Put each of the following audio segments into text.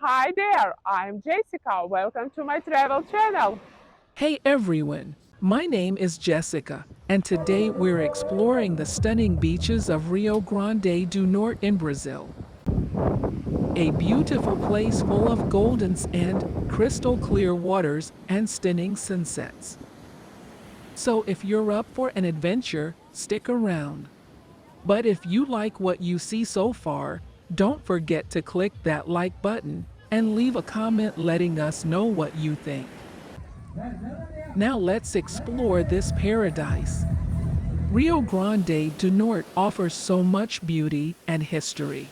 Hi there, I'm Jessica. Welcome to my travel channel. Hey everyone, my name is Jessica, and today we're exploring the stunning beaches of Rio Grande do Norte in Brazil. A beautiful place full of golden sand, crystal clear waters, and stunning sunsets. So if you're up for an adventure, stick around. But if you like what you see so far, don't forget to click that like button and leave a comment letting us know what you think. Now let's explore this paradise. Rio Grande do Norte offers so much beauty and history.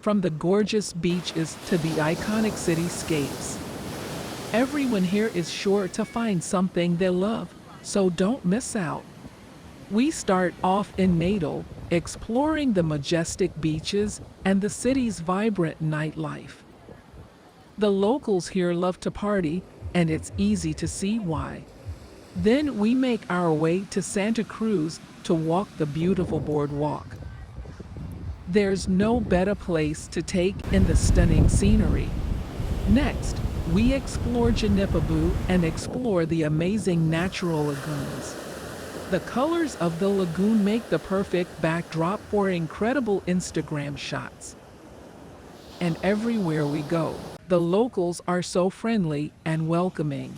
From the gorgeous beaches to the iconic cityscapes, everyone here is sure to find something they love, so don't miss out. We start off in Natal, exploring the majestic beaches and the city's vibrant nightlife. The locals here love to party, and it's easy to see why. Then we make our way to Santa Cruz to walk the beautiful boardwalk. There's no better place to take in the stunning scenery. Next, we explore Janipabu and explore the amazing natural lagoons. The colors of the lagoon make the perfect backdrop for incredible Instagram shots. And everywhere we go, the locals are so friendly and welcoming.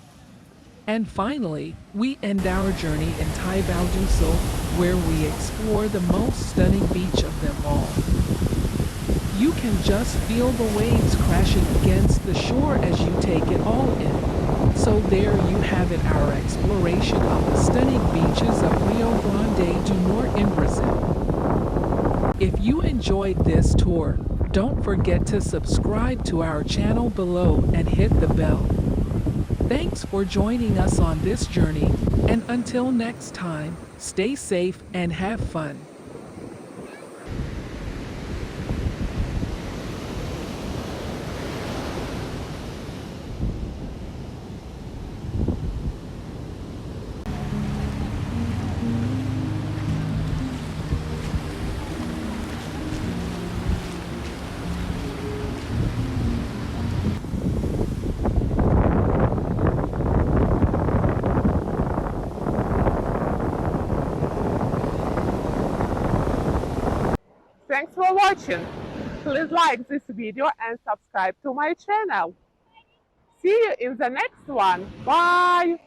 And finally, we end our journey in Taibao do Sul, where we explore the most stunning beach of them all. You can just feel the waves crashing against the shore as you take it all in. So there you have it, our exploration of the stunning beaches of Rio Grande do Norte in Brazil. If you enjoyed this tour, don't forget to subscribe to our channel below and hit the bell. Thanks for joining us on this journey, and until next time, stay safe and have fun. Thanks for watching. Please like this video and subscribe to my channel. See you in the next one. Bye!